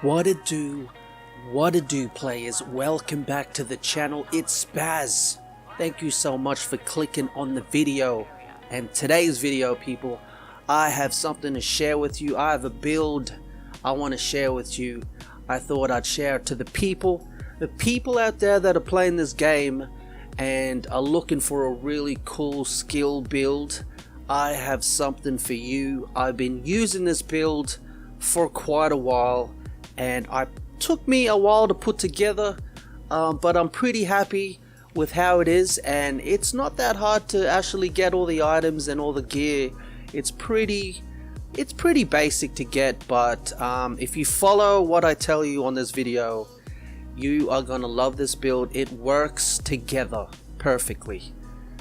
What it do players, welcome back to the channel. It's Spaz. Thank you so much for clicking on the video. And today's video, people, I have something to share with you. I have a build I want to share with you. I thought I'd share it to the people out there that are playing this game and are looking for a really cool skill build. I have something for you. I've been using this build for quite a while, and it took me a while to put together, but I'm pretty happy with how it is, and it's not that hard to actually get all the items and all the gear. It's pretty basic to get, but if you follow what I tell you on this video, you are gonna love this build. It works together perfectly.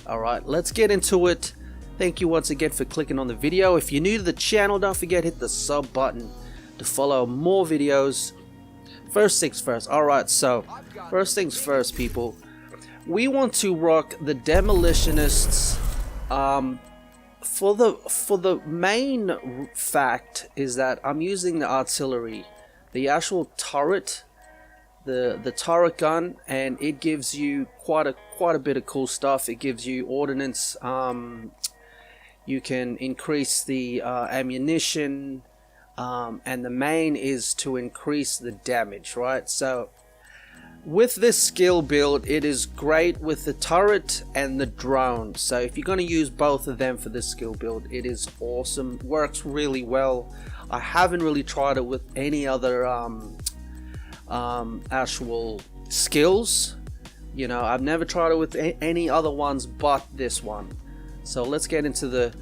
Alright, let's get into it. Thank you once again for clicking on the video. If you're new to the channel, don't forget hit the sub button to follow more videos. First things first. Alright, so first things first, people. We want to rock the Demolitionists. For the main fact is that I'm using the artillery, the actual turret, the turret gun, and it gives you quite a bit of cool stuff. It gives you ordnance. You can increase the ammunition. And the main is to increase the damage, right? So with this skill build, it is great with the turret and the drone. So if you're going to use both of them for this skill build, it is awesome. Works really well. I haven't really tried it with any other actual skills. You know, I've never tried it with any other ones but this one. So let's get into the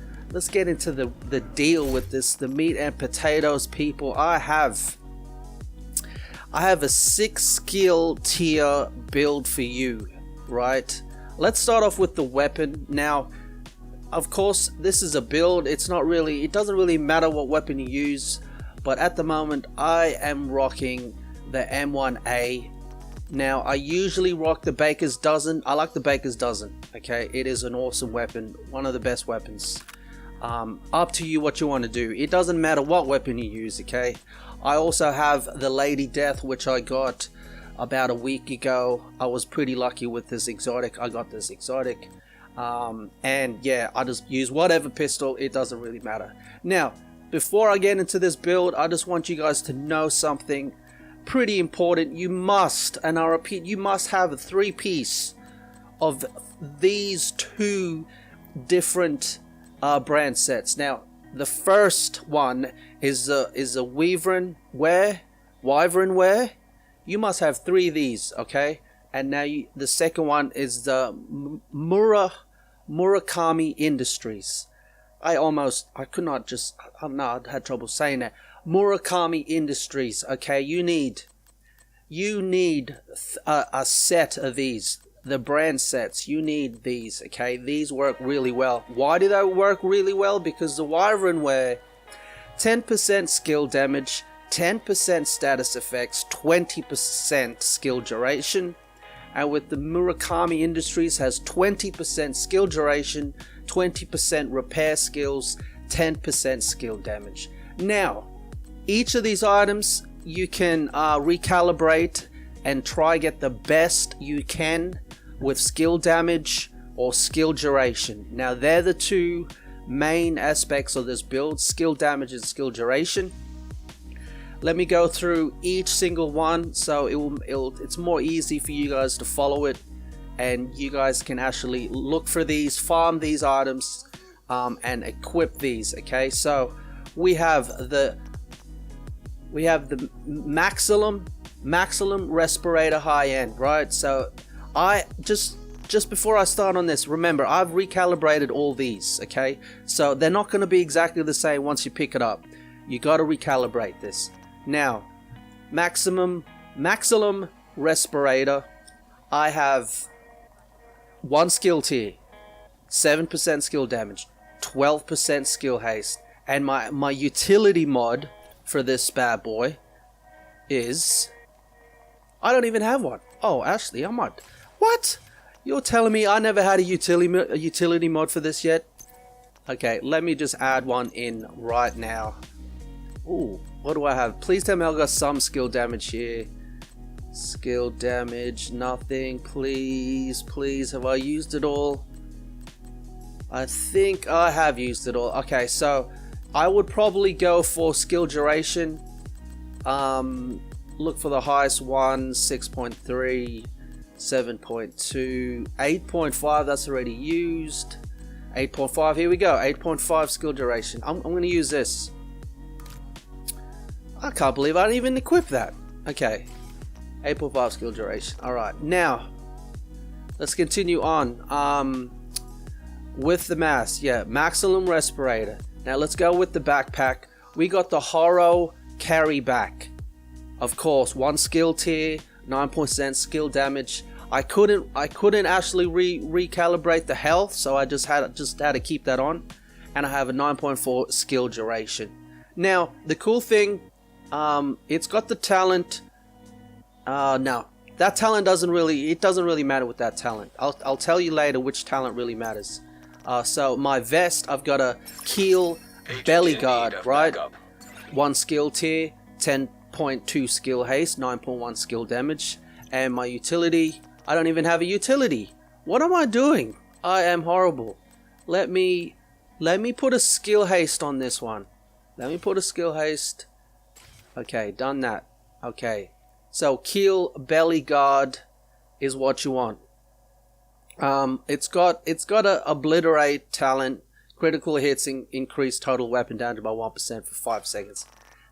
deal with this, the meat and potatoes, people. I have a 6 skill tier build for you, right? Let's start off with the weapon. Now, of course, this is a build. It doesn't really matter what weapon you use, but at the moment I am rocking the M1A. Now, I usually rock the Baker's Dozen. I like the Baker's Dozen, okay? It is an awesome weapon, one of the best weapons. Up to you what you want to do. It doesn't matter what weapon you use, okay? I also have the Lady Death, which I got about a week ago. I was pretty lucky with this exotic. I got this exotic. And yeah, I just use whatever pistol. It doesn't really matter. Now, before I get into this build, I just want you guys to know something pretty important. You must, and I repeat, you must have a 3-piece of these 2 different brand sets. Now, the first one is a wyvern wear. You must have 3 of these, okay? And now the second one is the Murakami Industries. I had trouble saying that. Murakami Industries, okay? You need a set of these. The brand sets, you need these, okay? These work really well. Why do they work really well? Because the wyvern wear 10% skill damage, 10% status effects, 20% skill duration, and with the Murakami Industries has 20% skill duration, 20% repair skills, 10% skill damage. Now, each of these items you can recalibrate and try get the best you can with skill damage or skill duration. Now, they're the 2 main aspects of this build, skill damage and skill duration. Let me go through each single one so it's more easy for you guys to follow it, and you guys can actually look for these, farm these items, and equip these, okay? So we have the maximum respirator high end, right? So I just before I start on this, remember, I've recalibrated all these, okay? So they're not going to be exactly the same once you pick it up. You got to recalibrate this. Now, maximum respirator, I have 1 skill tier, 7% skill damage, 12% skill haste, and my utility mod for this bad boy is, I don't even have one. Oh, actually, I might. What? You're telling me I never had a utility mod for this yet? Okay, let me just add one in right now. Ooh, what do I have? Please tell me I've got some skill damage here. Skill damage, nothing. Please, please, have I used it all? I think I have used it all. Okay, so I would probably go for skill duration. Look for the highest one, 6.3, 7.2, 8.5, that's already used. 8.5, here we go, 8.5 skill duration. I'm going to use this. I can't believe I didn't even equip that. Okay, 8.5 skill duration. Alright, now, let's continue on. With the mask, yeah, maximum respirator. Now let's go with the backpack. We got the Horror Carry Back. Of course, 1 skill tier, 9% skill damage. I couldn't actually recalibrate the health, so I just had to keep that on, and I have a 9.4 skill duration. Now the cool thing, it's got the talent. No, that talent doesn't really matter with that talent. I'll tell you later which talent really matters. So my vest, I've got a Keel Belly Guard, right? 1 skill tier, 10.2 skill haste, 9.1 skill damage, and my utility, I don't even have a utility. What am I doing? I am horrible. Let me put a skill haste on this one. Let me put a skill haste. Okay, done that. Okay, so Keel Belly Guard is what you want. It's got a obliterate talent. Critical hits increase total weapon damage by 1% for 5 seconds.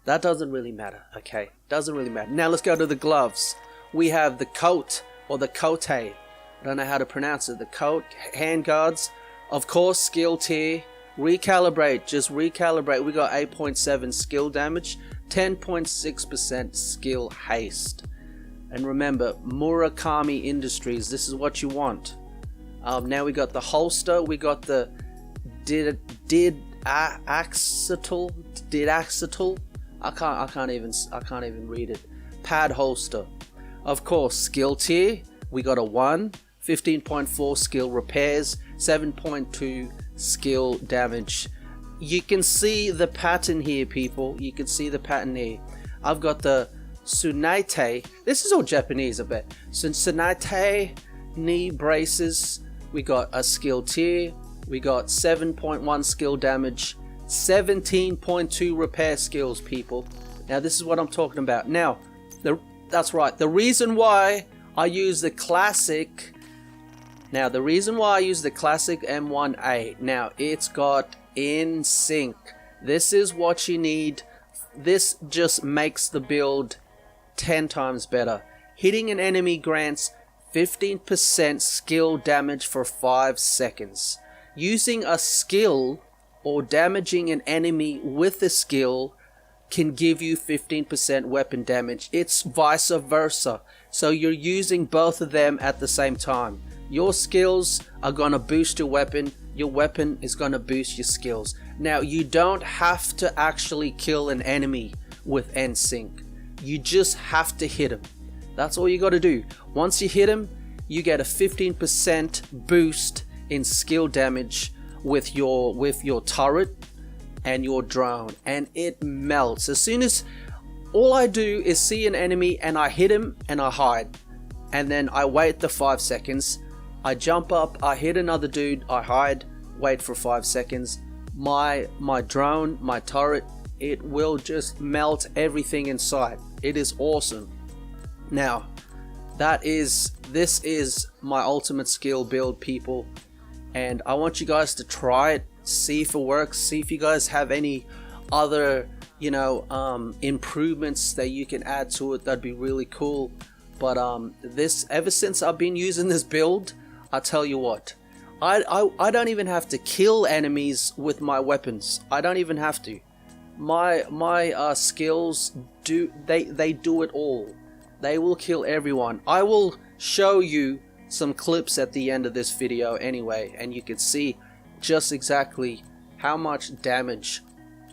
That doesn't really matter. Okay, doesn't really matter. Now let's go to the gloves. We have the coat, or the cote. I don't know how to pronounce it. The coat, hand guards. Of course, skill tier. Recalibrate, just recalibrate. We got 8.7 skill damage, 10.6% skill haste. And remember, Murakami Industries, this is what you want. Now we got the holster, we got the didaxital. I can't even read it. Pad holster. Of course, skill tier, we got a 1, 15.4 skill repairs, 7.2 skill damage. You can see the pattern here, people. You can see the pattern here. I've got the Tsunaite. This is all Japanese, I bet. Tsunaite knee braces. We got a skill tier. We got 7.1 skill damage, 17.2 repair skills, people. Now this is what I'm talking about. Now, that's right. The reason why I use the classic. Now the reason why I use the classic M1A. Now it's got in sync. This is what you need. This just makes the build 10 times better. Hitting an enemy grants 15% skill damage for 5 seconds. Using a skill or damaging an enemy with a skill can give you 15% weapon damage. It's vice versa. So you're using both of them at the same time. Your skills are going to boost your weapon. Your weapon is going to boost your skills. Now, you don't have to actually kill an enemy with NSYNC. You just have to hit him. That's all you got to do. Once you hit him, you get a 15% boost in skill damage with your turret and your drone, and it melts. As soon as all I do is see an enemy and I hit him and I hide, and then I wait the 5 seconds. I jump up, I hit another dude, I hide, wait for 5 seconds. My drone, my turret, it will just melt everything in sight. It is awesome. Now, this is my ultimate skill build, people, and I want you guys to try it, see if it works, see if you guys have any other, improvements that you can add to it. That'd be really cool. But ever since I've been using this build, I tell you what, I don't even have to kill enemies with my weapons. I don't even have to. My skills they do it all. They will kill everyone. I will show you some clips at the end of this video anyway, and you can see just exactly how much damage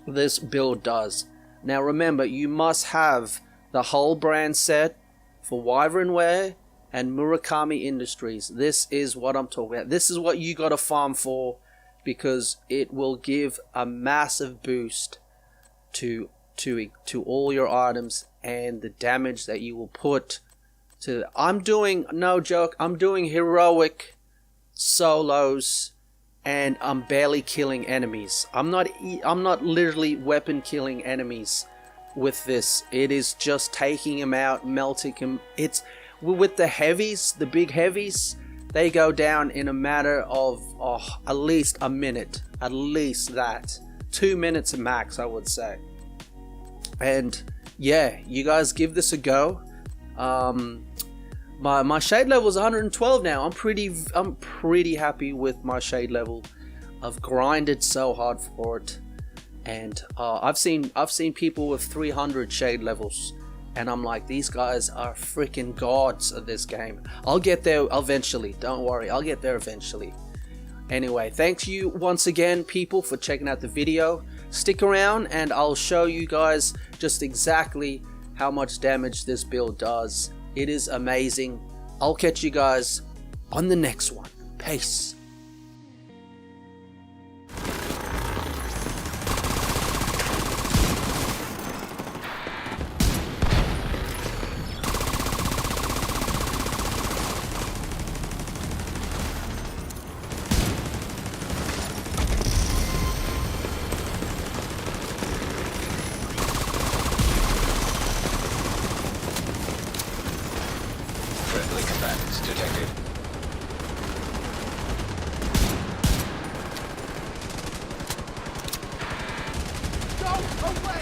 this build does. Now remember, you must have the whole brand set for Wyvernware and Murakami Industries. This is what I'm talking about. This is what you gotta farm for, because it will give a massive boost to to all your items and the damage that you will put to. I'm doing, no joke, I'm doing heroic solos and I'm barely killing enemies. I'm not literally weapon killing enemies with this. It is just taking them out, melting them. It's with the heavies, the big heavies, they go down in a matter of at least a minute, at least that. 2 minutes max, I would say. And yeah, you guys give this a go. My shade level is 112 now. I'm pretty happy with my shade level. I've grinded so hard for it, and I've seen people with 300 shade levels, and I'm like, these guys are freaking gods of this game. I'll get there eventually. Don't worry, I'll get there eventually. Anyway, thanks you once again, people, for checking out the video. Stick around and I'll show you guys just exactly how much damage this build does. It is amazing. I'll catch you guys on the next one. Peace. Friendly combatants detected. Go away!